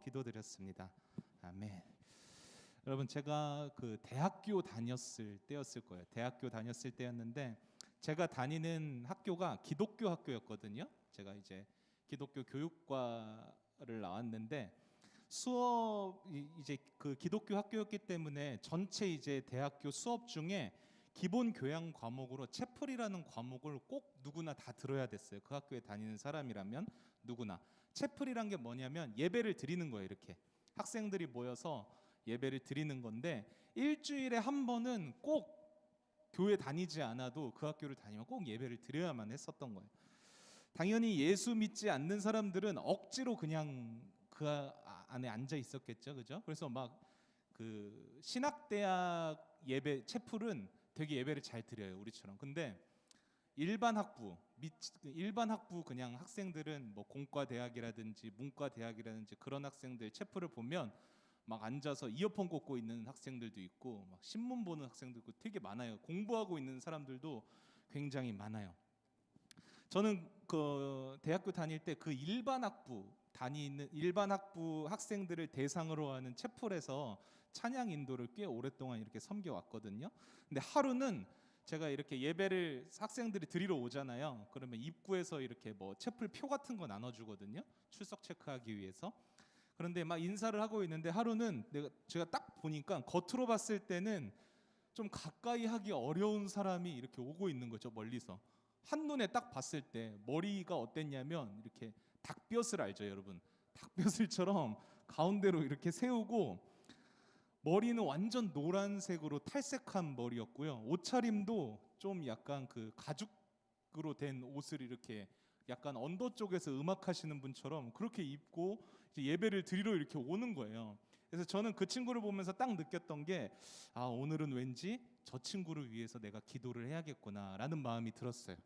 기도드렸습니다. 아멘. 여러분, 제가 그 대학교 다녔을 때였을 거예요. 대학교 다녔을 때였는데 제가 다니는 학교가 기독교 학교였거든요. 제가 이제 기독교 교육과를 나왔는데 수업이 이제 그 기독교 학교였기 때문에 전체 이제 대학교 수업 중에 기본 교양 과목으로 채플이라는 과목을 꼭 누구나 다 들어야 됐어요. 그 학교에 다니는 사람이라면 누구나. 채플이란 게 뭐냐면 예배를 드리는 거예요. 이렇게 학생들이 모여서 예배를 드리는 건데 일주일에 한 번은 꼭 교회 다니지 않아도 그 학교를 다니면 꼭 예배를 드려야만 했었던 거예요. 당연히 예수 믿지 않는 사람들은 억지로 그냥 그 안에 앉아 있었겠죠, 그죠? 그래서 막 그 신학대학 예배 채플은 되게 예배를 잘 드려요, 우리처럼. 근데 일반 학부 그냥 학생들은 뭐 공과 대학이라든지 문과 대학이라든지 그런 학생들 채플을 보면 막 앉아서 이어폰 꽂고 있는 학생들도 있고 막 신문 보는 학생도 있고 되게 많아요. 공부하고 있는 사람들도 굉장히 많아요. 저는 그 대학교 다닐 때 그 일반 학부 학생들을 대상으로 하는 채플에서 찬양 인도를 꽤 오랫동안 이렇게 섬겨 왔거든요. 근데 하루는 제가 이렇게 예배를 학생들이 드리러 오잖아요. 그러면 입구에서 이렇게 뭐 채플 표 같은 거 나눠 주거든요. 출석 체크하기 위해서. 그런데 막 인사를 하고 있는데 하루는 제가 딱 보니까 겉으로 봤을 때는 좀 가까이 하기 어려운 사람이 이렇게 오고 있는 거죠, 멀리서. 한눈에 딱 봤을 때 머리가 어땠냐면 이렇게 닭뼈슬 알죠, 여러분? 닭뼈슬처럼 가운데로 이렇게 세우고 머리는 완전 노란색으로 탈색한 머리였고요. 옷차림도 좀 약간 그 가죽으로 된 옷을 이렇게 약간 언더 쪽에서 음악하시는 분처럼 그렇게 입고 이제 예배를 드리러 이렇게 오는 거예요. 그래서 저는 그 친구를 보면서 딱 느꼈던 게 오늘은 왠지 저 친구를 위해서 내가 기도를 해야겠구나라는 마음이 들었어요.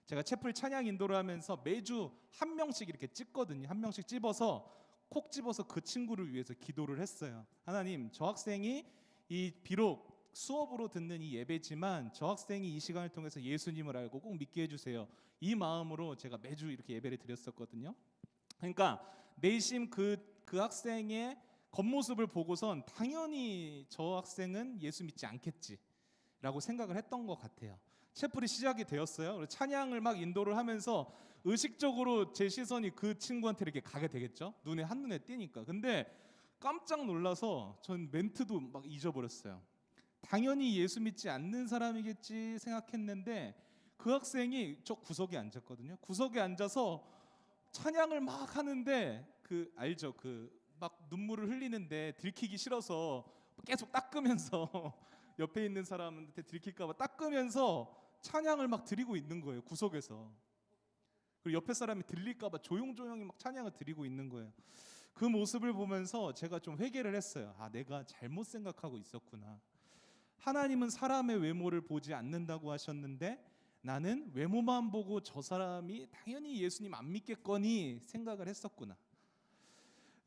제가 채플 찬양 인도를 하면서 매주 한 명씩 이렇게 찍거든요. 한 명씩 집어서 콕 집어서 그 친구를 위해서 기도를 했어요. 하나님, 저 학생이 이 비록 수업으로 듣는 이 예배지만 저 학생이 이 시간을 통해서 예수님을 알고 꼭 믿게 해주세요. 이 마음으로 제가 매주 이렇게 예배를 드렸었거든요. 그러니까 내심 그 학생의 겉모습을 보고선 당연히 저 학생은 예수 믿지 않겠지라고 생각을 했던 것 같아요. 채플이 시작이 되었어요. 그래서 찬양을 막 인도를 하면서 의식적으로 제 시선이 그 친구한테 이렇게 가게 되겠죠. 한눈에 띄니까. 근데 깜짝 놀라서 전 멘트도 막 잊어버렸어요. 당연히 예수 믿지 않는 사람이겠지 생각했는데 그 학생이 저 구석에 앉았거든요. 구석에 앉아서 찬양을 막 하는데 그 알죠? 그 막 눈물을 흘리는데 들키기 싫어서 계속 닦으면서 옆에 있는 사람한테 들킬까 봐 닦으면서 찬양을 막 드리고 있는 거예요. 구석에서. 그리고 옆에 사람이 들릴까 봐 조용조용히 막 찬양을 드리고 있는 거예요. 그 모습을 보면서 제가 좀 회개를 했어요. 내가 잘못 생각하고 있었구나. 하나님은 사람의 외모를 보지 않는다고 하셨는데 나는 외모만 보고 저 사람이 당연히 예수님 안 믿겠거니 생각을 했었구나.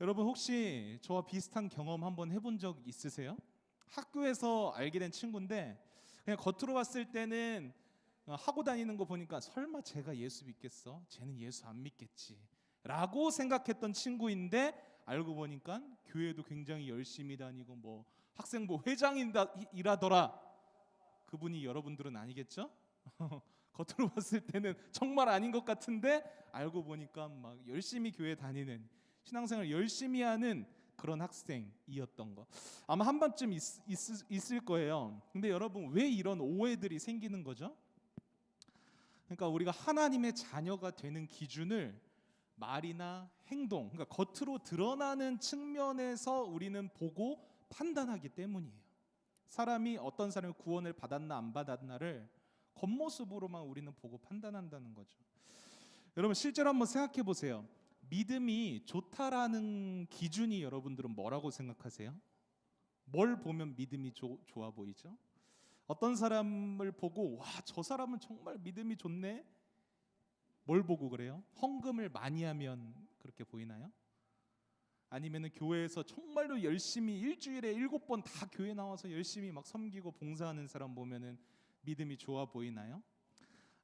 여러분, 혹시 저와 비슷한 경험 한번 해본 적 있으세요? 학교에서 알게 된 친구인데 그냥 겉으로 봤을 때는 하고 다니는 거 보니까 설마 쟤가 예수 믿겠어? 쟤는 예수 안 믿겠지 라고 생각했던 친구인데 알고 보니까 교회도 굉장히 열심히 다니고 뭐 학생부 회장이라더라. 그분이 여러분들은 아니겠죠? 겉으로 봤을 때는 정말 아닌 것 같은데 알고 보니까 막 열심히 교회 다니는 신앙생활 열심히 하는 그런 학생이었던 거 아마 한 번쯤 있을 거예요. 근데 여러분, 왜 이런 오해들이 생기는 거죠? 그러니까 우리가 하나님의 자녀가 되는 기준을 말이나 행동, 그러니까 겉으로 드러나는 측면에서 우리는 보고 판단하기 때문이에요. 사람이 어떤 사람이 구원을 받았나 안 받았나를 겉모습으로만 우리는 보고 판단한다는 거죠. 여러분, 실제로 한번 생각해 보세요. 믿음이 좋다라는 기준이 여러분들은 뭐라고 생각하세요? 뭘 보면 믿음이 좋아 보이죠? 어떤 사람을 보고 저 사람은 정말 믿음이 좋네? 뭘 보고 그래요? 헌금을 많이 하면 그렇게 보이나요? 아니면은 교회에서 정말로 열심히 일주일에 7번 다 교회 나와서 열심히 막 섬기고 봉사하는 사람 보면은 믿음이 좋아 보이나요?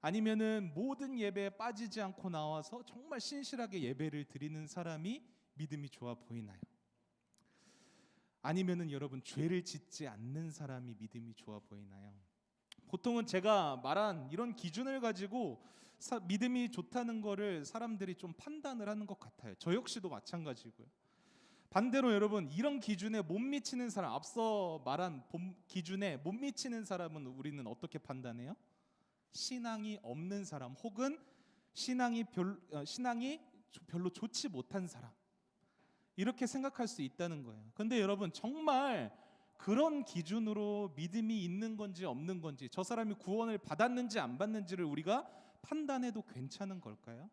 아니면은 모든 예배에 빠지지 않고 나와서 정말 신실하게 예배를 드리는 사람이 믿음이 좋아 보이나요? 아니면은 여러분 죄를 짓지 않는 사람이 믿음이 좋아 보이나요? 보통은 제가 말한 이런 기준을 가지고 믿음이 좋다는 거를 사람들이 좀 판단을 하는 것 같아요. 저 역시도 마찬가지고요. 반대로 여러분 이런 기준에 못 미치는 사람, 앞서 말한 기준에 못 미치는 사람은 우리는 어떻게 판단해요? 신앙이 없는 사람 혹은 신앙이 별로 좋지 못한 사람, 이렇게 생각할 수 있다는 거예요. 근데 여러분 정말 그런 기준으로 믿음이 있는 건지 없는 건지, 저 사람이 구원을 받았는지 안 받는지를 우리가 판단해도 괜찮은 걸까요?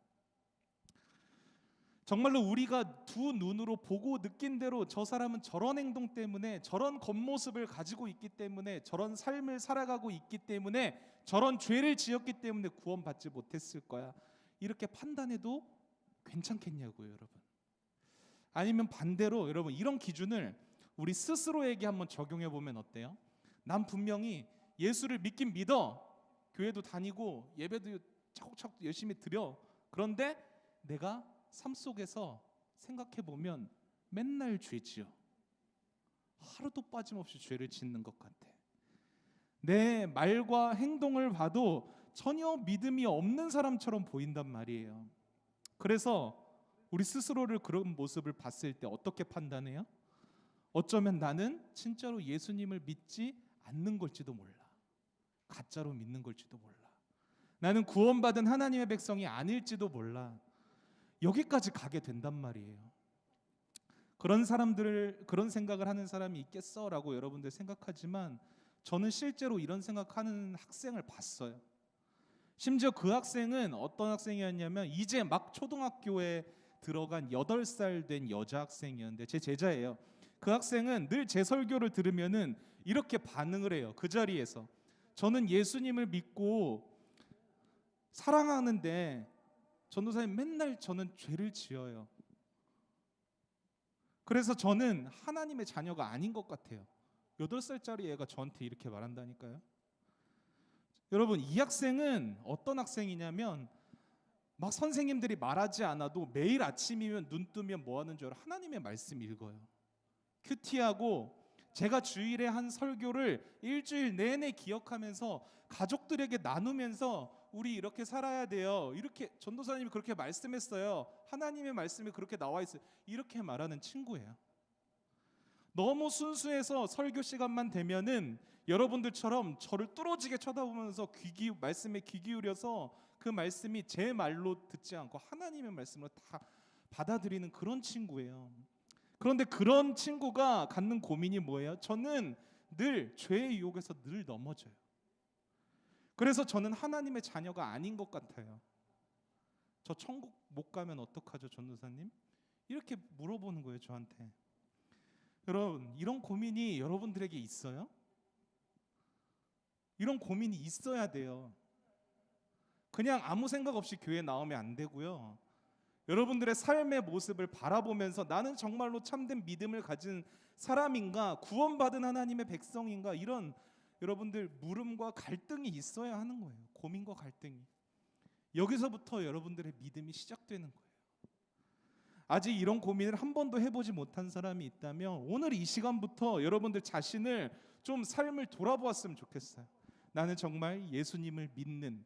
정말로 우리가 두 눈으로 보고 느낀 대로 저 사람은 저런 행동 때문에, 저런 겉모습을 가지고 있기 때문에, 저런 삶을 살아가고 있기 때문에, 저런 죄를 지었기 때문에 구원받지 못했을 거야, 이렇게 판단해도 괜찮겠냐고요, 여러분. 아니면 반대로 여러분 이런 기준을 우리 스스로에게 한번 적용해 보면 어때요? 난 분명히 예수를 믿긴 믿어, 교회도 다니고 예배도 차곡차곡 열심히 드려. 그런데 내가 삶 속에서 생각해 보면 맨날 죄지어. 하루도 빠짐없이 죄를 짓는 것 같아. 내 말과 행동을 봐도 전혀 믿음이 없는 사람처럼 보인단 말이에요. 그래서 우리 스스로를 그런 모습을 봤을 때 어떻게 판단해요? 어쩌면 나는 진짜로 예수님을 믿지 않는 걸지도 몰라. 가짜로 믿는 걸지도 몰라. 나는 구원받은 하나님의 백성이 아닐지도 몰라. 여기까지 가게 된단 말이에요. 그런 생각을 하는 사람이 있겠어라고 여러분들 생각하지만, 저는 실제로 이런 생각하는 학생을 봤어요. 심지어 그 학생은 어떤 학생이었냐면 이제 막 초등학교에 들어간 8살 된 여자 학생이었는데 제 제자예요. 그 학생은 늘 제 설교를 들으면은 이렇게 반응을 해요. 그 자리에서 저는 예수님을 믿고 사랑하는데 전도사님 맨날 저는 죄를 지어요. 그래서 저는 하나님의 자녀가 아닌 것 같아요. 8살짜리 애가 저한테 이렇게 말한다니까요. 여러분 이 학생은 어떤 학생이냐면 막 선생님들이 말하지 않아도 매일 아침이면 눈 뜨면 뭐 하는 줄 알아? 하나님의 말씀 읽어요. 큐티하고 제가 주일에 한 설교를 일주일 내내 기억하면서 가족들에게 나누면서 우리 이렇게 살아야 돼요. 이렇게 전도사님이 그렇게 말씀했어요. 하나님의 말씀이 그렇게 나와 있어요. 이렇게 말하는 친구예요. 너무 순수해서 설교 시간만 되면은 여러분들처럼 저를 뚫어지게 쳐다보면서 말씀에 귀 기울여서 그 말씀이 제 말로 듣지 않고 하나님의 말씀으로 다 받아들이는 그런 친구예요. 그런데 그런 친구가 갖는 고민이 뭐예요? 저는 늘 죄의 유혹에서 늘 넘어져요. 그래서 저는 하나님의 자녀가 아닌 것 같아요. 저 천국 못 가면 어떡하죠, 전도사님? 이렇게 물어보는 거예요, 저한테. 여러분, 이런 고민이 여러분들에게 있어요? 이런 고민이 있어야 돼요. 그냥 아무 생각 없이 교회에 나오면 안 되고요. 여러분들의 삶의 모습을 바라보면서 나는 정말로 참된 믿음을 가진 사람인가, 구원받은 하나님의 백성인가, 이런 여러분들 물음과 갈등이 있어야 하는 거예요. 고민과 갈등이. 여기서부터 여러분들의 믿음이 시작되는 거예요. 아직 이런 고민을 한 번도 해보지 못한 사람이 있다면 오늘 이 시간부터 여러분들 자신을 좀 삶을 돌아보았으면 좋겠어요. 나는 정말 예수님을 믿는,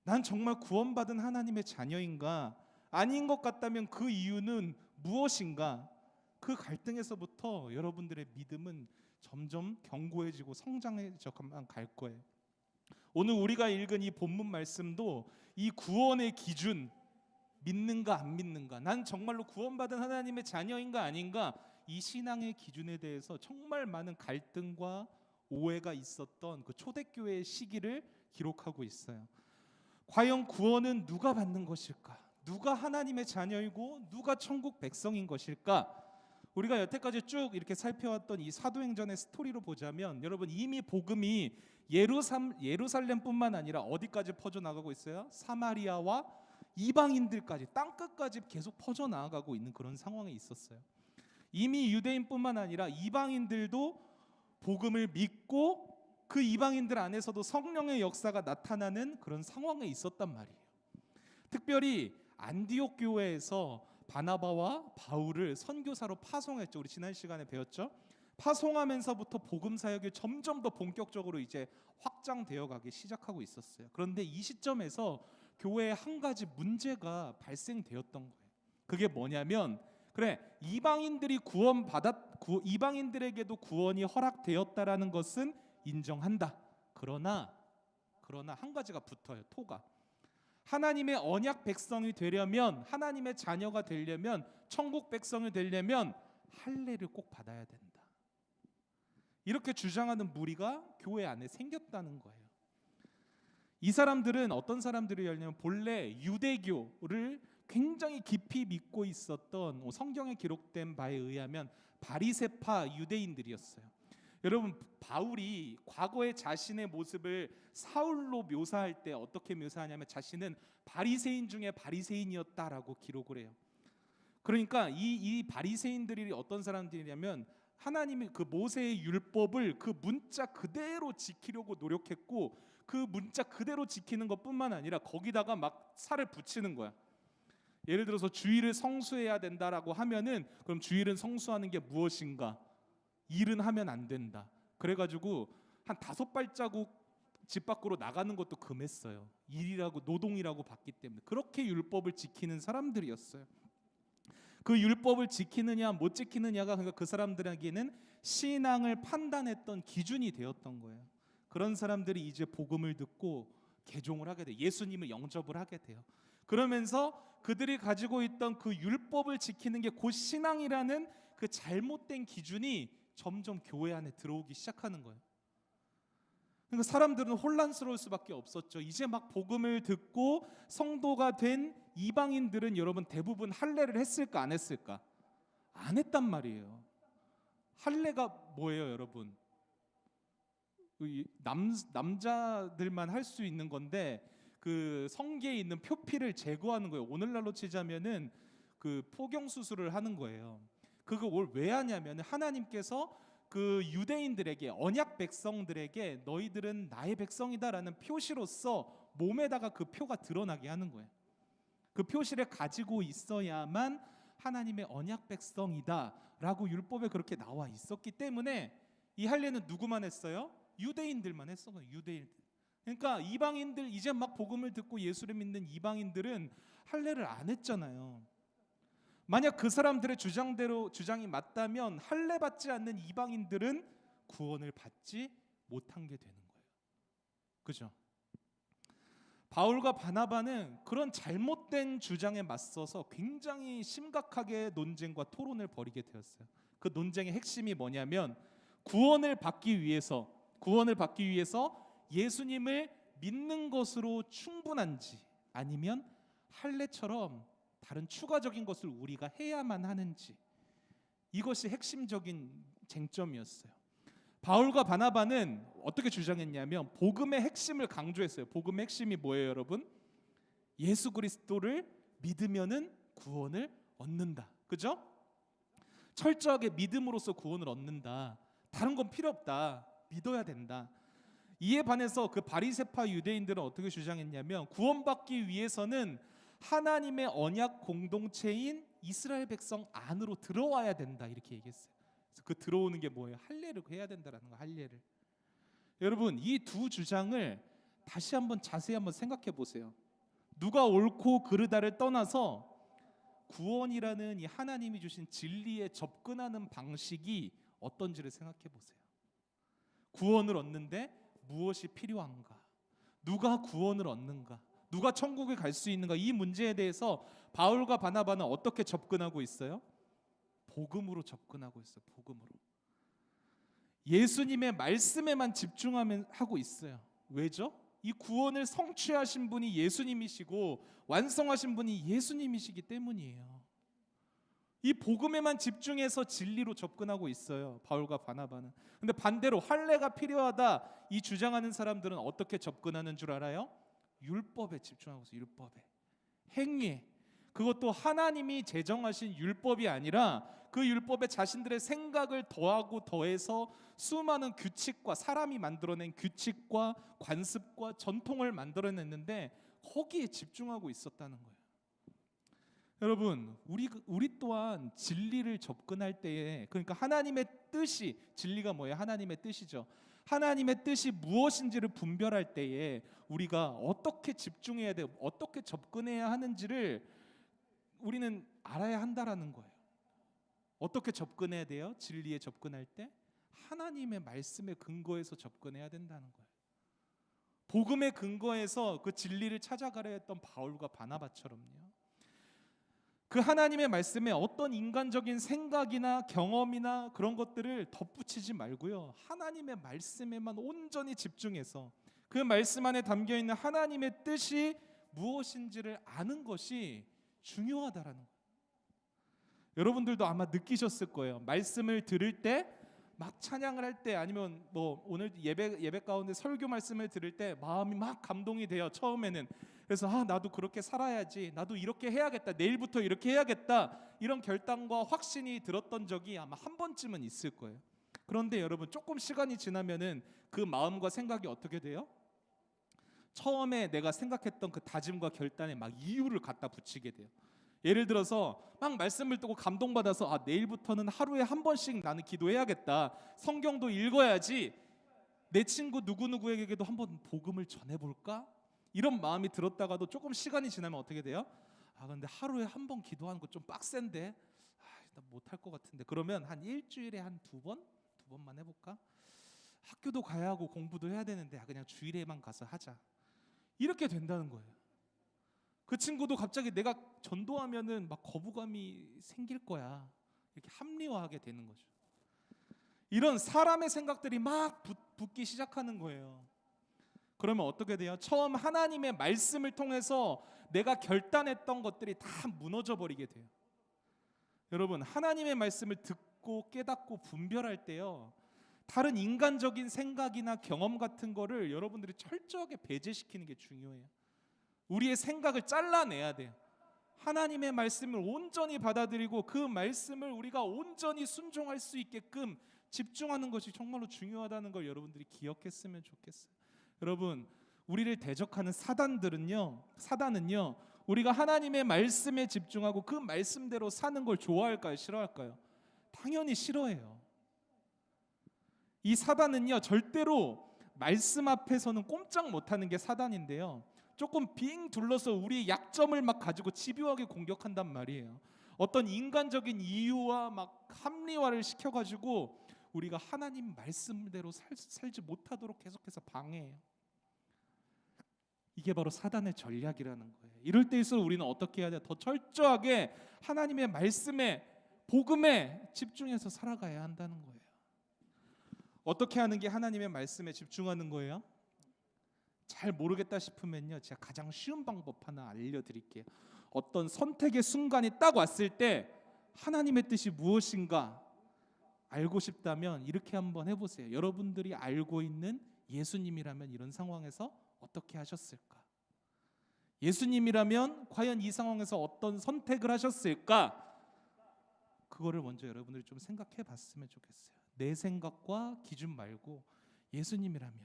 난 정말 구원받은 하나님의 자녀인가? 아닌 것 같다면 그 이유는 무엇인가? 그 갈등에서부터 여러분들의 믿음은 점점 견고해지고 성장해져만 갈 거예요. 오늘 우리가 읽은 이 본문 말씀도 이 구원의 기준, 믿는가 안 믿는가, 난 정말로 구원받은 하나님의 자녀인가 아닌가, 이 신앙의 기준에 대해서 정말 많은 갈등과 오해가 있었던 그 초대교회의 시기를 기록하고 있어요. 과연 구원은 누가 받는 것일까? 누가 하나님의 자녀이고 누가 천국 백성인 것일까? 우리가 여태까지 쭉 이렇게 살펴왔던 이 사도행전의 스토리로 보자면, 여러분 이미 복음이 예루살렘뿐만 아니라 어디까지 퍼져나가고 있어요? 사마리아와 이방인들까지, 땅끝까지 계속 퍼져나가고 있는 그런 상황에 있었어요. 이미 유대인뿐만 아니라 이방인들도 복음을 믿고 그 이방인들 안에서도 성령의 역사가 나타나는 그런 상황에 있었단 말이에요. 특별히 안디옥 교회에서 바나바와 바울을 선교사로 파송했죠. 우리 지난 시간에 배웠죠. 파송하면서부터 복음 사역이 점점 더 본격적으로 이제 확장되어 가기 시작하고 있었어요. 그런데 이 시점에서 교회에 한 가지 문제가 발생되었던 거예요. 그게 뭐냐면, 그래, 이방인들에게도 구원이 허락되었다라는 것은 인정한다. 그러나 한 가지가 붙어요. 토가. 하나님의 언약 백성이 되려면, 하나님의 자녀가 되려면, 천국 백성이 되려면 할례를 꼭 받아야 된다. 이렇게 주장하는 무리가 교회 안에 생겼다는 거예요. 이 사람들은 어떤 사람들이냐면 본래 유대교를 굉장히 깊이 믿고 있었던, 성경에 기록된 바에 의하면 바리새파 유대인들이었어요. 여러분, 바울이 과거의 자신의 모습을 사울로 묘사할 때 어떻게 묘사하냐면 자신은 바리새인 중에 바리새인이었다라고 기록을 해요. 그러니까 이 바리새인들이 어떤 사람들이냐면 하나님이 그 모세의 율법을 그 문자 그대로 지키려고 노력했고, 그 문자 그대로 지키는 것뿐만 아니라 거기다가 막 살을 붙이는 거야. 예를 들어서 주일을 성수해야 된다라고 하면은 그럼 주일은 성수하는 게 무엇인가? 일은 하면 안 된다. 그래가지고 한 5발자국 집 밖으로 나가는 것도 금했어요. 일이라고, 노동이라고 봤기 때문에. 그렇게 율법을 지키는 사람들이었어요. 그 율법을 지키느냐 못 지키느냐가 그러니까 그 사람들에게는 신앙을 판단했던 기준이 되었던 거예요. 그런 사람들이 이제 복음을 듣고 개종을 하게 돼요. 예수님을 영접을 하게 돼요. 그러면서 그들이 가지고 있던 그 율법을 지키는 게 곧 신앙이라는 그 잘못된 기준이 점점 교회 안에 들어오기 시작하는 거예요. 그러니까 사람들은 혼란스러울 수밖에 없었죠. 이제 막 복음을 듣고 성도가 된 이방인들은 여러분 대부분 할례를 했을까 안 했을까? 안 했단 말이에요. 할례가 뭐예요, 여러분? 남자들만 할 수 있는 건데 그 성기에 있는 표피를 제거하는 거예요. 오늘날로 치자면은 그 포경 수술을 하는 거예요. 그걸 왜 하냐면 하나님께서 그 유대인들에게, 언약 백성들에게 너희들은 나의 백성이다라는 표시로서 몸에다가 그 표가 드러나게 하는 거예요. 그 표시를 가지고 있어야만 하나님의 언약 백성이다라고 율법에 그렇게 나와 있었기 때문에 이 할례는 누구만 했어요? 유대인들만 했어요. 유대인. 그러니까 이방인들, 이제 막 복음을 듣고 예수를 믿는 이방인들은 할례를 안 했잖아요. 만약 그 사람들의 주장이 맞다면 할례 받지 않는 이방인들은 구원을 받지 못한 게 되는 거예요. 그죠? 바울과 바나바는 그런 잘못된 주장에 맞서서 굉장히 심각하게 논쟁과 토론을 벌이게 되었어요. 그 논쟁의 핵심이 뭐냐면 구원을 받기 위해서 예수님을 믿는 것으로 충분한지, 아니면 할례처럼 다른 추가적인 것을 우리가 해야만 하는지, 이것이 핵심적인 쟁점이었어요. 바울과 바나바는 어떻게 주장했냐면 복음의 핵심을 강조했어요. 복음의 핵심이 뭐예요, 여러분? 예수 그리스도를 믿으면은 구원을 얻는다. 그죠? 철저하게 믿음으로써 구원을 얻는다. 다른 건 필요 없다. 믿어야 된다. 이에 반해서 그 바리새파 유대인들은 어떻게 주장했냐면 구원받기 위해서는 하나님의 언약 공동체인 이스라엘 백성 안으로 들어와야 된다, 이렇게 얘기했어요. 그래서 그 들어오는 게 뭐예요? 할례를 해야 된다라는 거, 할례를. 여러분, 이 두 주장을 다시 한번 자세히 한번 생각해 보세요. 누가 옳고 그르다를 떠나서 구원이라는 이 하나님이 주신 진리에 접근하는 방식이 어떤지를 생각해 보세요. 구원을 얻는데 무엇이 필요한가? 누가 구원을 얻는가? 누가 천국에 갈 수 있는가? 이 문제에 대해서 바울과 바나바는 어떻게 접근하고 있어요? 복음으로 접근하고 있어요. 복음으로. 예수님의 말씀에만 집중하고 있어요. 왜죠? 이 구원을 성취하신 분이 예수님이시고 완성하신 분이 예수님이시기 때문이에요. 이 복음에만 집중해서 진리로 접근하고 있어요, 바울과 바나바는. 근데 반대로 할례가 필요하다 이 주장하는 사람들은 어떻게 접근하는 줄 알아요? 율법에 집중하고 있어요. 율법에, 행위에. 그것도 하나님이 제정하신 율법이 아니라 그 율법에 자신들의 생각을 더하고 더해서 수많은 규칙과, 사람이 만들어낸 규칙과 관습과 전통을 만들어냈는데 거기에 집중하고 있었다는 거예요. 여러분, 우리 또한 진리를 접근할 때에, 그러니까 하나님의 뜻이, 진리가 뭐예요? 하나님의 뜻이죠. 하나님의 뜻이 무엇인지를 분별할 때에 우리가 어떻게 집중해야 돼요? 어떻게 접근해야 하는지를 우리는 알아야 한다라는 거예요. 어떻게 접근해야 돼요? 진리에 접근할 때 하나님의 말씀에 근거해서 접근해야 된다는 거예요. 복음의 근거에서 그 진리를 찾아가려 했던 바울과 바나바처럼요. 그 하나님의 말씀에 어떤 인간적인 생각이나 경험이나 그런 것들을 덧붙이지 말고요, 하나님의 말씀에만 온전히 집중해서 그 말씀 안에 담겨 있는 하나님의 뜻이 무엇인지를 아는 것이 중요하다라는 거예요. 여러분들도 아마 느끼셨을 거예요. 말씀을 들을 때, 막 찬양을 할 때, 아니면 뭐 오늘 예배 가운데 설교 말씀을 들을 때 마음이 막 감동이 돼요. 처음에는. 그래서 나도 그렇게 살아야지, 나도 이렇게 해야겠다, 내일부터 이렇게 해야겠다, 이런 결단과 확신이 들었던 적이 아마 한 번쯤은 있을 거예요. 그런데 여러분, 조금 시간이 지나면은 그 마음과 생각이 어떻게 돼요? 처음에 내가 생각했던 그 다짐과 결단에 막 이유를 갖다 붙이게 돼요. 예를 들어서 막 말씀을 듣고 감동받아서 내일부터는 하루에 한 번씩 나는 기도해야겠다, 성경도 읽어야지, 내 친구 누구누구에게도 한번 복음을 전해볼까, 이런 마음이 들었다가도 조금 시간이 지나면 어떻게 돼요? 근데 하루에 한 번 기도하는 거 좀 빡센데, 나 못할 것 같은데, 그러면 한 일주일에 한 두 번만 해볼까? 학교도 가야 하고 공부도 해야 되는데 그냥 주일에만 가서 하자, 이렇게 된다는 거예요. 그 친구도 갑자기 내가 전도하면은 막 거부감이 생길 거야, 이렇게 합리화하게 되는 거죠. 이런 사람의 생각들이 막 붙기 시작하는 거예요. 그러면 어떻게 돼요? 처음 하나님의 말씀을 통해서 내가 결단했던 것들이 다 무너져 버리게 돼요. 여러분, 하나님의 말씀을 듣고 깨닫고 분별할 때요, 다른 인간적인 생각이나 경험 같은 거를 여러분들이 철저하게 배제시키는 게 중요해요. 우리의 생각을 잘라내야 돼요. 하나님의 말씀을 온전히 받아들이고 그 말씀을 우리가 온전히 순종할 수 있게끔 집중하는 것이 정말로 중요하다는 걸 여러분들이 기억했으면 좋겠어요. 여러분, 우리를 대적하는 사단은요, 우리가 하나님의 말씀에 집중하고 그 말씀대로 사는 걸 좋아할까요? 싫어할까요? 당연히 싫어해요. 이 사단은요, 절대로 말씀 앞에서는 꼼짝 못하는 게 사단인데요, 조금 빙 둘러서 우리의 약점을 막 가지고 집요하게 공격한단 말이에요. 어떤 인간적인 이유와 막 합리화를 시켜가지고 우리가 하나님 말씀대로 살지 못하도록 계속해서 방해해요. 이게 바로 사단의 전략이라는 거예요. 이럴 때일수록 우리는 어떻게 해야 돼요? 더 철저하게 하나님의 말씀에, 복음에 집중해서 살아가야 한다는 거예요. 어떻게 하는 게 하나님의 말씀에 집중하는 거예요? 잘 모르겠다 싶으면요, 제가 가장 쉬운 방법 하나 알려드릴게요. 어떤 선택의 순간이 딱 왔을 때 하나님의 뜻이 무엇인가 알고 싶다면 이렇게 한번 해보세요. 여러분들이 알고 있는 예수님이라면 이런 상황에서 어떻게 하셨을까? 예수님이라면 과연 이 상황에서 어떤 선택을 하셨을까? 그거를 먼저 여러분들이 좀 생각해 봤으면 좋겠어요. 내 생각과 기준 말고 예수님이라면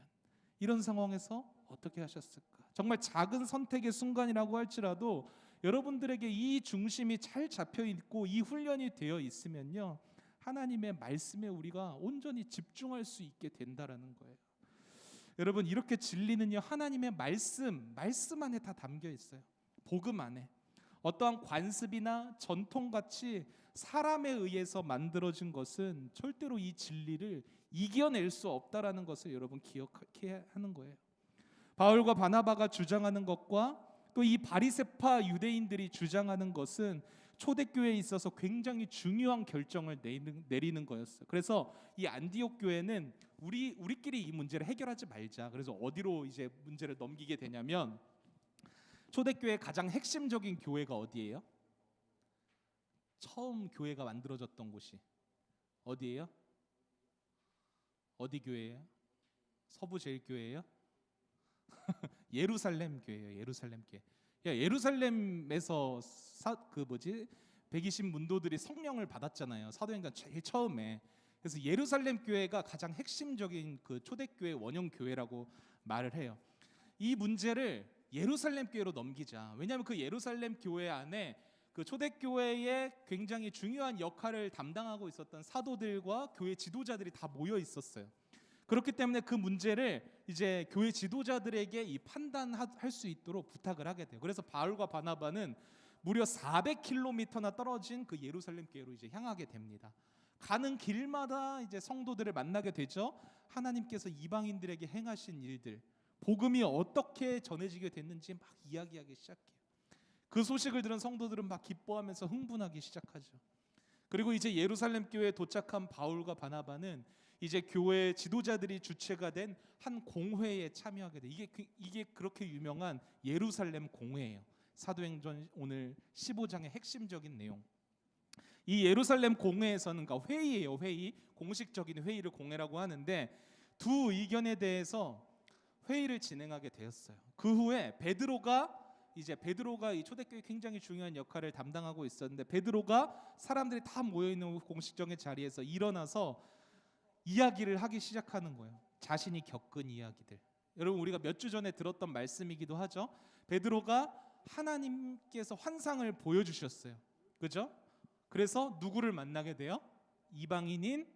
이런 상황에서 어떻게 하셨을까? 정말 작은 선택의 순간이라고 할지라도 여러분들에게 이 중심이 잘 잡혀 있고 이 훈련이 되어 있으면요, 하나님의 말씀에 우리가 온전히 집중할 수 있게 된다라는 거예요. 여러분, 이렇게 진리는요, 하나님의 말씀 안에 다 담겨 있어요. 복음 안에. 어떠한 관습이나 전통같이 사람에 의해서 만들어진 것은 절대로 이 진리를 이겨낼 수 없다라는 것을 여러분 기억해야 하는 거예요. 바울과 바나바가 주장하는 것과 또 이 바리새파 유대인들이 주장하는 것은 초대교회에 있어서 굉장히 중요한 결정을 내리는 거였어요. 그래서 이 안디옥 교회는 우리끼리 이 문제를 해결하지 말자, 그래서 어디로 이제 문제를 넘기게 되냐면, 초대교회의 가장 핵심적인 교회가 어디예요? 처음 교회가 만들어졌던 곳이 어디예요? 어디 교회예요? 서부제일교회예요? 예루살렘 교회예요. 예루살렘 교회. 예루살렘에서 120 문도들이 성령을 받았잖아요. 사도행전 제일 처음에. 그래서 예루살렘 교회가 가장 핵심적인 그 초대교회 원형 교회라고 말을 해요. 이 문제를 예루살렘 교회로 넘기자. 왜냐하면 그 예루살렘 교회 안에 그 초대교회에 굉장히 중요한 역할을 담당하고 있었던 사도들과 교회 지도자들이 다 모여 있었어요. 그렇기 때문에 그 문제를 이제 교회 지도자들에게 이 판단할 수 있도록 부탁을 하게 돼요. 그래서 바울과 바나바는 무려 400km나 떨어진 그 예루살렘 교회로 이제 향하게 됩니다. 가는 길마다 이제 성도들을 만나게 되죠. 하나님께서 이방인들에게 행하신 일들, 복음이 어떻게 전해지게 됐는지 막 이야기하기 시작해요. 그 소식을 들은 성도들은 막 기뻐하면서 흥분하기 시작하죠. 그리고 이제 예루살렘 교회에 도착한 바울과 바나바는 이제 교회 지도자들이 주체가 된 한 공회에 참여하게 돼. 이게 그렇게 유명한 예루살렘 공회예요. 사도행전 오늘 15장의 핵심적인 내용. 이 예루살렘 공회에서는, 그러니까 회의예요, 회의. 공식적인 회의를 공회라고 하는데 두 의견에 대해서 회의를 진행하게 되었어요. 그 후에 베드로가 이 초대교회 굉장히 중요한 역할을 담당하고 있었는데, 베드로가 사람들이 다 모여 있는 공식적인 자리에서 일어나서 이야기를 하기 시작하는 거예요. 자신이 겪은 이야기들. 여러분, 우리가 몇 주 전에 들었던 말씀이기도 하죠. 베드로가 하나님께서 환상을 보여주셨어요. 그죠? 그래서 누구를 만나게 돼요? 이방인인,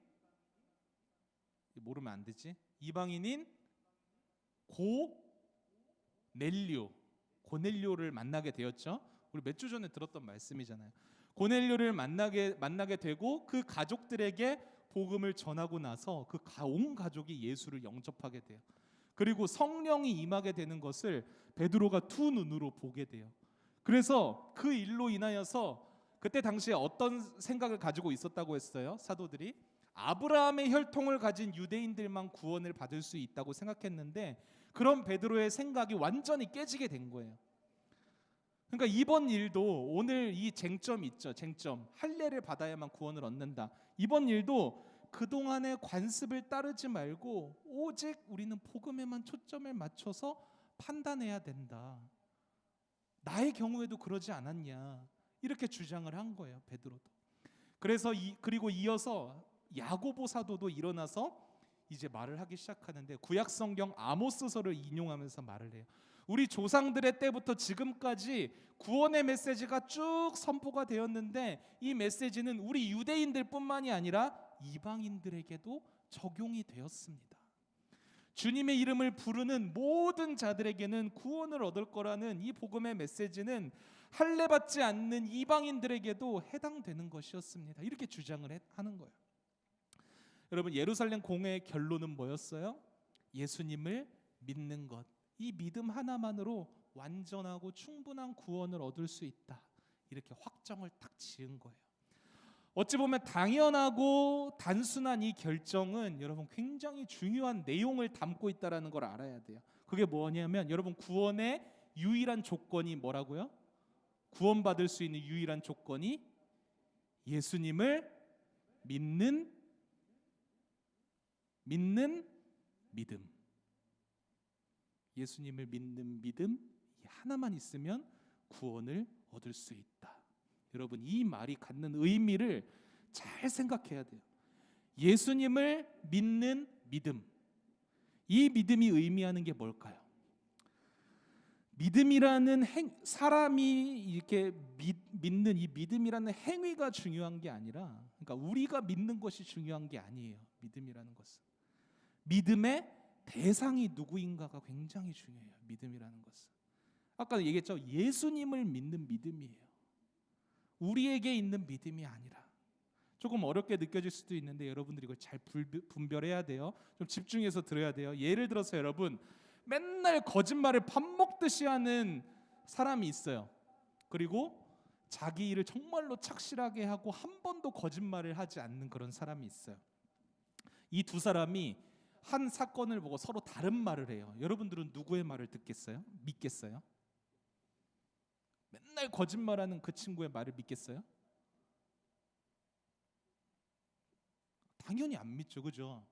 모르면 안 되지. 이방인인 고넬료를 만나게 되었죠. 우리 몇 주 전에 들었던 말씀이잖아요. 고넬료를 만나게 되고 그 가족들에게 복음을 전하고 나서 그 온 가족이 예수를 영접하게 돼요. 그리고 성령이 임하게 되는 것을 베드로가 두 눈으로 보게 돼요. 그래서 그 일로 인하여서 그때 당시에 어떤 생각을 가지고 있었다고 했어요? 사도들이 아브라함의 혈통을 가진 유대인들만 구원을 받을 수 있다고 생각했는데, 그런 베드로의 생각이 완전히 깨지게 된 거예요. 그러니까 이번 일도, 오늘 이 쟁점 있죠. 쟁점. 할례를 받아야만 구원을 얻는다. 이번 일도 그동안의 관습을 따르지 말고 오직 우리는 복음에만 초점을 맞춰서 판단해야 된다. 나의 경우에도 그러지 않았냐, 이렇게 주장을 한 거예요, 베드로도. 그래서 그리고 이어서 야고보 사도도 일어나서 이제 말을 하기 시작하는데, 구약 성경 아모스서를 인용하면서 말을 해요. 우리 조상들의 때부터 지금까지 구원의 메시지가 쭉 선포가 되었는데, 이 메시지는 우리 유대인들뿐만이 아니라 이방인들에게도 적용이 되었습니다. 주님의 이름을 부르는 모든 자들에게는 구원을 얻을 거라는 이 복음의 메시지는 할례 받지 않는 이방인들에게도 해당되는 것이었습니다. 이렇게 주장을 하는 거예요. 여러분, 예루살렘 공회의 결론은 뭐였어요? 예수님을 믿는 것. 이 믿음 하나만으로 완전하고 충분한 구원을 얻을 수 있다. 이렇게 확정을 딱 지은 거예요. 어찌 보면 당연하고 단순한 이 결정은 여러분 굉장히 중요한 내용을 담고 있다는 걸 알아야 돼요. 그게 뭐냐면, 여러분, 구원의 유일한 조건이 뭐라고요? 구원받을 수 있는 유일한 조건이 예수님을 믿는 믿음. 예수님을 믿는 믿음, 이 하나만 있으면 구원을 얻을 수 있다. 여러분, 이 말이 갖는 의미를 잘 생각해야 돼요. 예수님을 믿는 믿음. 이 믿음이 의미하는 게 뭘까요? 믿음이라는 사람이 이렇게 믿는 이 믿음이라는 행위가 중요한 게 아니라, 그러니까 우리가 믿는 것이 중요한 게 아니에요. 믿음이라는 것은 믿음의 대상이 누구인가가 굉장히 중요해요. 믿음이라는 것은 아까 얘기했죠. 예수님을 믿는 믿음이에요. 우리에게 있는 믿음이 아니라. 조금 어렵게 느껴질 수도 있는데 여러분들이 이걸 잘 분별해야 돼요. 좀 집중해서 들어야 돼요. 예를 들어서 여러분, 맨날 거짓말을 밥 먹듯이 하는 사람이 있어요. 그리고 자기 일을 정말로 착실하게 하고 한 번도 거짓말을 하지 않는 그런 사람이 있어요. 이 두 사람이 한 사건을 보고 서로 다른 말을 해요. 여러분들은 누구의 말을 듣겠어요? 믿겠어요? 맨날 거짓말하는 그 친구의 말을 믿겠어요? 당연히 안 믿죠, 그죠?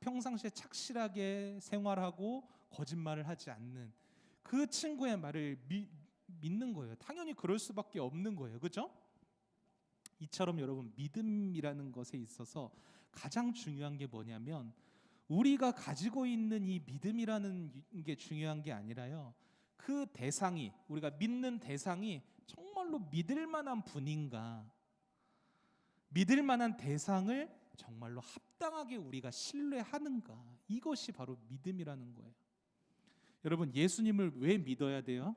평상시에 착실하게 생활하고 거짓말을 하지 않는 그 친구의 말을 믿는 거예요. 당연히 그럴 수밖에 없는 거예요, 그죠? 이처럼 여러분, 믿음이라는 것에 있어서 가장 중요한 게 뭐냐면, 우리가 가지고 있는 이 믿음이라는 게 중요한 게 아니라요, 그 대상이, 우리가 믿는 대상이 정말로 믿을 만한 분인가, 믿을 만한 대상을 정말로 합당하게 우리가 신뢰하는가, 이것이 바로 믿음이라는 거예요. 여러분, 예수님을 왜 믿어야 돼요?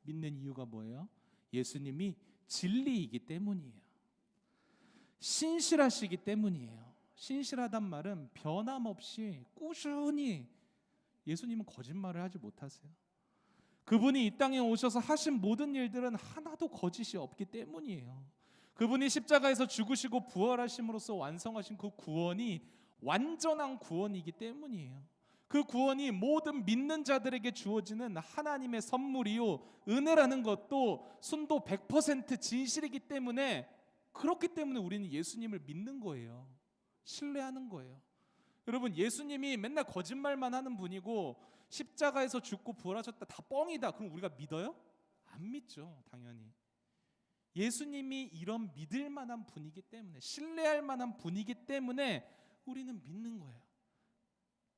믿는 이유가 뭐예요? 예수님이 진리이기 때문이에요. 신실하시기 때문이에요. 신실하단 말은 변함없이 꾸준히, 예수님은 거짓말을 하지 못하세요. 그분이 이 땅에 오셔서 하신 모든 일들은 하나도 거짓이 없기 때문이에요. 그분이 십자가에서 죽으시고 부활하심으로써 완성하신 그 구원이 완전한 구원이기 때문이에요. 그 구원이 모든 믿는 자들에게 주어지는 하나님의 선물이요, 은혜라는 것도 순도 100% 진실이기 때문에, 그렇기 때문에 우리는 예수님을 믿는 거예요. 신뢰하는 거예요. 여러분, 예수님이 맨날 거짓말만 하는 분이고 십자가에서 죽고 부활하셨다, 다 뻥이다, 그럼 우리가 믿어요? 안 믿죠, 당연히. 예수님이 이런 믿을 만한 분이기 때문에, 신뢰할 만한 분이기 때문에 우리는 믿는 거예요.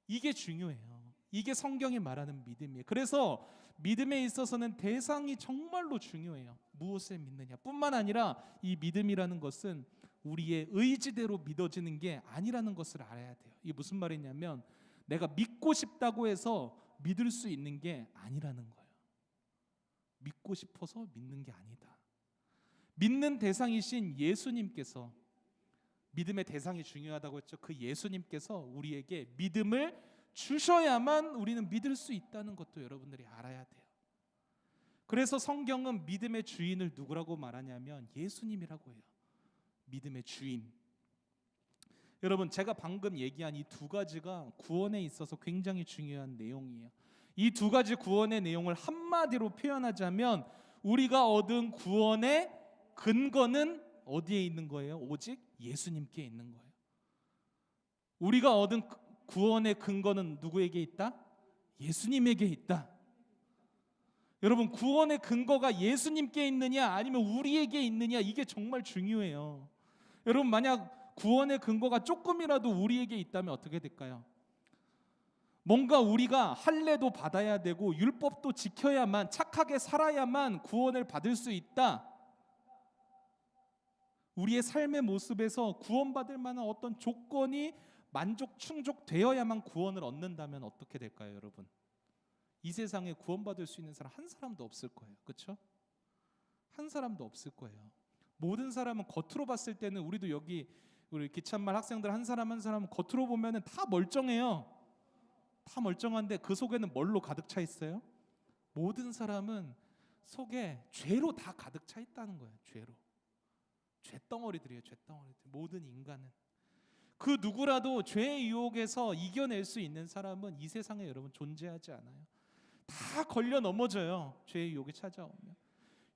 이게 중요해요. 이게 성경이 말하는 믿음이에요. 그래서 믿음에 있어서는 대상이 정말로 중요해요. 무엇을 믿느냐 뿐만 아니라 이 믿음이라는 것은 우리의 의지대로 믿어지는 게 아니라는 것을 알아야 돼요. 이게 무슨 말이냐면, 내가 믿고 싶다고 해서 믿을 수 있는 게 아니라는 거예요. 믿고 싶어서 믿는 게 아니다. 믿는 대상이신 예수님께서, 믿음의 대상이 중요하다고 했죠. 그 예수님께서 우리에게 믿음을 주셔야만 우리는 믿을 수 있다는 것도 여러분들이 알아야 돼요. 그래서 성경은 믿음의 주인을 누구라고 말하냐면 예수님이라고 해요. 믿음의 주인. 여러분, 제가 방금 얘기한 이 두 가지가 구원에 있어서 굉장히 중요한 내용이에요. 이 두 가지 구원의 내용을 한마디로 표현하자면, 우리가 얻은 구원의 근거는 어디에 있는 거예요? 오직 예수님께 있는 거예요. 우리가 얻은 구원의 근거는 누구에게 있다? 예수님에게 있다. 여러분, 구원의 근거가 예수님께 있느냐 아니면 우리에게 있느냐, 이게 정말 중요해요. 여러분, 만약 구원의 근거가 조금이라도 우리에게 있다면 어떻게 될까요? 뭔가 우리가 할례도 받아야 되고 율법도 지켜야만, 착하게 살아야만 구원을 받을 수 있다. 우리의 삶의 모습에서 구원받을 만한 어떤 조건이 충족되어야만 구원을 얻는다면 어떻게 될까요, 여러분? 이 세상에 구원받을 수 있는 사람 한 사람도 없을 거예요. 그렇죠? 한 사람도 없을 거예요. 모든 사람은 겉으로 봤을 때는, 우리도 여기 우리 기찬말 학생들 한 사람 한 사람 겉으로 보면은 다 멀쩡해요. 다 멀쩡한데 그 속에는 뭘로 가득 차 있어요? 모든 사람은 속에 죄로 다 가득 차 있다는 거예요. 죄로. 죄덩어리들이에요. 죄덩어리들. 모든 인간은. 그 누구라도 죄의 유혹에서 이겨낼 수 있는 사람은 이 세상에 여러분 존재하지 않아요. 다 걸려 넘어져요. 죄의 유혹이 찾아오면.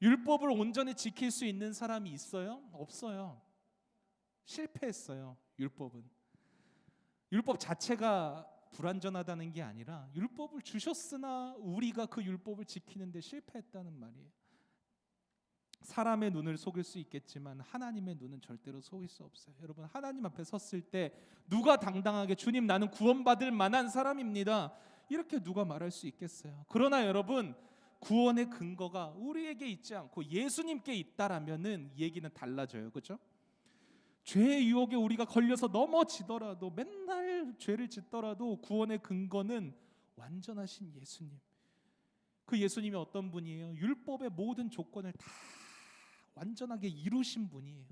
율법을 온전히 지킬 수 있는 사람이 있어요? 없어요. 실패했어요. 율법은. 율법 자체가 불완전하다는 게 아니라 율법을 주셨으나 우리가 그 율법을 지키는데 실패했다는 말이에요. 사람의 눈을 속일 수 있겠지만 하나님의 눈은 절대로 속일 수 없어요. 여러분, 하나님 앞에 섰을 때 누가 당당하게 주님 나는 구원받을 만한 사람입니다, 이렇게 누가 말할 수 있겠어요? 그러나 여러분, 구원의 근거가 우리에게 있지 않고 예수님께 있다라면은 이 얘기는 달라져요. 그렇죠? 죄의 유혹에 우리가 걸려서 넘어지더라도, 맨날 죄를 짓더라도 구원의 근거는 완전하신 예수님. 그 예수님이 어떤 분이에요? 율법의 모든 조건을 다 완전하게 이루신 분이에요.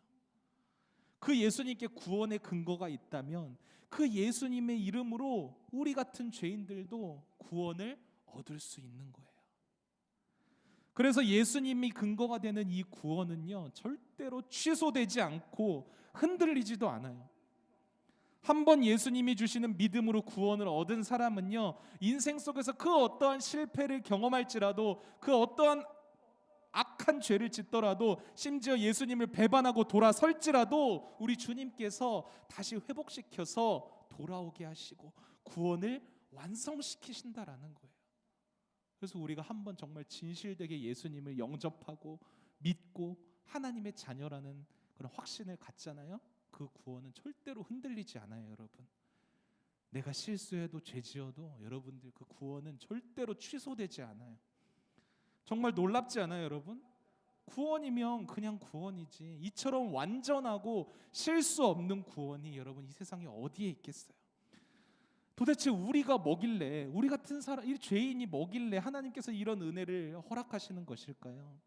그 예수님께 구원의 근거가 있다면 그 예수님의 이름으로 우리 같은 죄인들도 구원을 얻을 수 있는 거예요. 그래서 예수님이 근거가 되는 이 구원은요, 절대로 취소되지 않고 흔들리지도 않아요. 한번 예수님이 주시는 믿음으로 구원을 얻은 사람은요, 인생 속에서 그 어떠한 실패를 경험할지라도, 그 어떠한 악한 죄를 짓더라도, 심지어 예수님을 배반하고 돌아설지라도 우리 주님께서 다시 회복시켜서 돌아오게 하시고 구원을 완성시키신다라는 거예요. 그래서 우리가 한번 정말 진실되게 예수님을 영접하고 믿고 하나님의 자녀라는 그런 확신을 갖잖아요. 그 구원은 절대로 흔들리지 않아요, 여러분. 내가 실수해도 죄지어도 여러분들 그 구원은 절대로 취소되지 않아요. 정말 놀랍지 않아요, 여러분? 구원이면 그냥 구원이지. 이처럼 완전하고 실수 없는 구원이 여러분 이 세상에 어디에 있겠어요? 도대체 우리가 뭐길래, 우리 같은 사람, 이 죄인이 뭐길래 하나님께서 이런 은혜를 허락하시는 것일까요?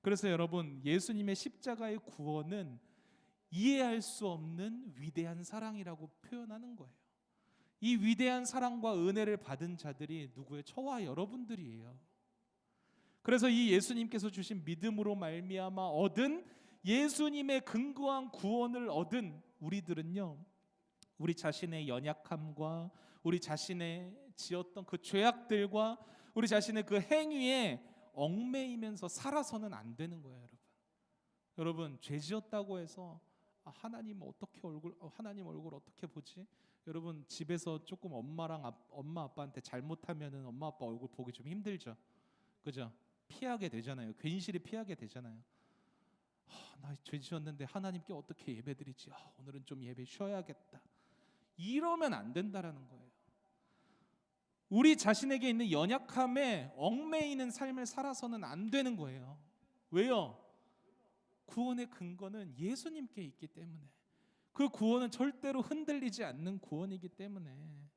그래서 여러분, 예수님의 십자가의 구원은 이해할 수 없는 위대한 사랑이라고 표현하는 거예요. 이 위대한 사랑과 은혜를 받은 자들이 누구예요? 저와 여러분들이에요. 그래서 이 예수님께서 주신 믿음으로 말미암아 얻은, 예수님의 근거한 구원을 얻은 우리들은요, 우리 자신의 연약함과 우리 자신의 지었던 그 죄악들과 우리 자신의 그 행위에 얽매이면서 살아서는 안 되는 거예요, 여러분. 여러분, 죄 지었다고 해서 하나님 얼굴 어떻게 보지? 여러분, 집에서 조금 엄마 아빠한테 잘못하면은 엄마 아빠 얼굴 보기 좀 힘들죠, 그죠? 피하게 되잖아요. 괜시리 피하게 되잖아요. 나 죄 지었는데 하나님께 어떻게 예배드리지? 오늘은 좀 예배 쉬어야겠다. 이러면 안 된다라는 거예요. 우리 자신에게 있는 연약함에 얽매이는 삶을 살아서는 안 되는 거예요. 왜요? 구원의 근거는 예수님께 있기 때문에, 그 구원은 절대로 흔들리지 않는 구원이기 때문에.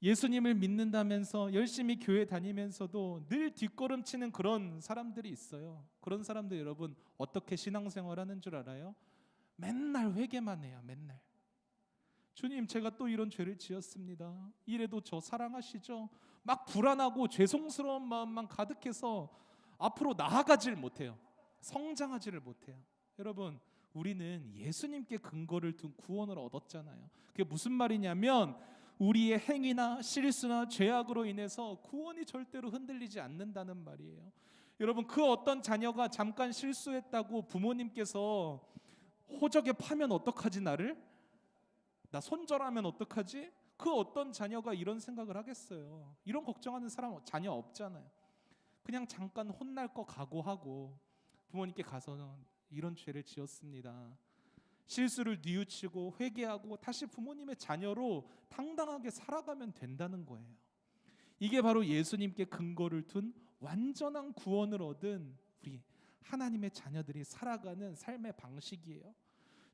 예수님을 믿는다면서 열심히 교회 다니면서도 늘 뒷걸음치는 그런 사람들이 있어요. 그런 사람들 여러분 어떻게 신앙생활하는 줄 알아요? 맨날 회개만 해요. 맨날 주님, 제가 또 이런 죄를 지었습니다. 이래도 저 사랑하시죠? 막 불안하고 죄송스러운 마음만 가득해서 앞으로 나아가질 못해요. 성장하지를 못해요. 여러분, 우리는 예수님께 근거를 둔 구원을 얻었잖아요. 그게 무슨 말이냐면 우리의 행위나 실수나 죄악으로 인해서 구원이 절대로 흔들리지 않는다는 말이에요. 여러분, 그 어떤 자녀가 잠깐 실수했다고 부모님께서 호적에 파면 어떡하지? 나 손절하면 어떡하지? 그 어떤 자녀가 이런 생각을 하겠어요? 이런 걱정하는 사람 자녀 없잖아요. 그냥 잠깐 혼날 거 각오하고 부모님께 가서 이런 죄를 지었습니다, 실수를 뉘우치고 회개하고 다시 부모님의 자녀로 당당하게 살아가면 된다는 거예요. 이게 바로 예수님께 근거를 둔 완전한 구원을 얻은 우리 하나님의 자녀들이 살아가는 삶의 방식이에요.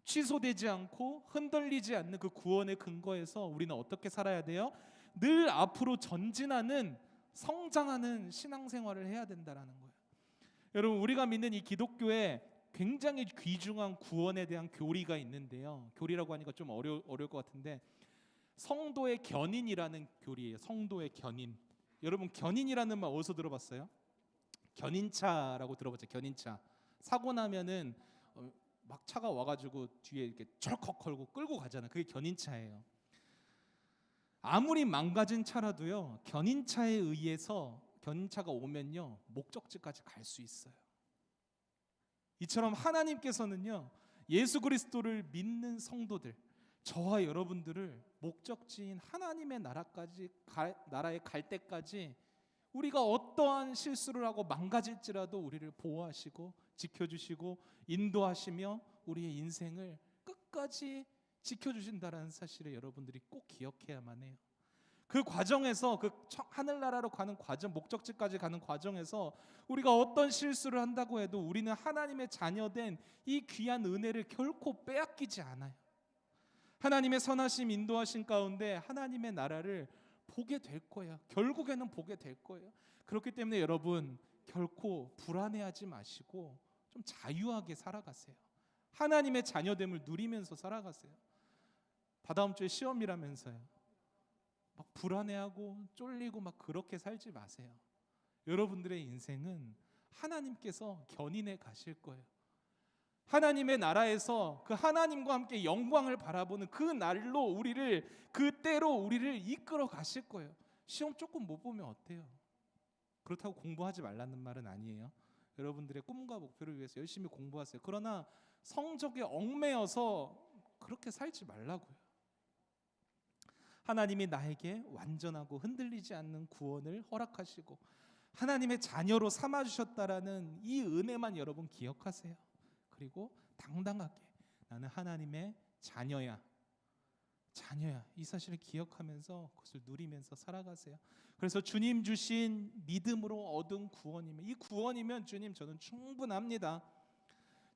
취소되지 않고 흔들리지 않는 그 구원의 근거에서 우리는 어떻게 살아야 돼요? 늘 앞으로 전진하는, 성장하는 신앙생활을 해야 된다라는 거예요. 여러분, 우리가 믿는 이 기독교에 굉장히 귀중한 구원에 대한 교리가 있는데요. 교리라고 하니까 좀 어려울 것 같은데, 성도의 견인이라는 교리예요. 성도의 견인. 여러분, 견인이라는 말 어디서 들어봤어요? 견인차라고 들어봤죠? 견인차. 사고 나면은 막 차가 와가지고 뒤에 이렇게 철컥 걸고 끌고 가잖아요. 그게 견인차예요. 아무리 망가진 차라도요, 견인차에 의해서 견인차가 오면요 목적지까지 갈 수 있어요. 이처럼 하나님께서는요, 예수 그리스도를 믿는 성도들, 저와 여러분들을 목적지인 하나님의 나라에 갈 때까지 우리가 어떠한 실수를 하고 망가질지라도 우리를 보호하시고 지켜주시고 인도하시며 우리의 인생을 끝까지 지켜주신다는 사실을 여러분들이 꼭 기억해야만 해요. 그 과정에서, 그 하늘나라로 가는 과정, 목적지까지 가는 과정에서 우리가 어떤 실수를 한다고 해도 우리는 하나님의 자녀된 이 귀한 은혜를 결코 빼앗기지 않아요. 하나님의 선하심, 인도하심 가운데 하나님의 나라를 보게 될 거예요. 결국에는 보게 될 거예요. 그렇기 때문에 여러분, 결코 불안해하지 마시고 좀 자유하게 살아가세요. 하나님의 자녀됨을 누리면서 살아가세요. 다다음 주에 시험이라면서요. 막 불안해하고 쫄리고 막 그렇게 살지 마세요. 여러분들의 인생은 하나님께서 견인해 가실 거예요. 하나님의 나라에서 그 하나님과 함께 영광을 바라보는 그 날로 그때로 우리를 이끌어 가실 거예요. 시험 조금 못 보면 어때요? 그렇다고 공부하지 말라는 말은 아니에요. 여러분들의 꿈과 목표를 위해서 열심히 공부하세요. 그러나 성적에 얽매여서 그렇게 살지 말라고요. 하나님이 나에게 완전하고 흔들리지 않는 구원을 허락하시고 하나님의 자녀로 삼아주셨다라는 이 은혜만 여러분 기억하세요. 그리고 당당하게 나는 하나님의 자녀야, 자녀야, 이 사실을 기억하면서 그것을 누리면서 살아가세요. 그래서 주님 주신 믿음으로 얻은 구원이면, 이 구원이면 주님 저는 충분합니다,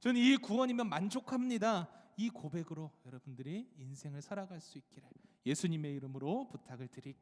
저는 이 구원이면 만족합니다, 이 고백으로 여러분들이 인생을 살아갈 수 있기를 예수님의 이름으로 부탁을 드릴게요.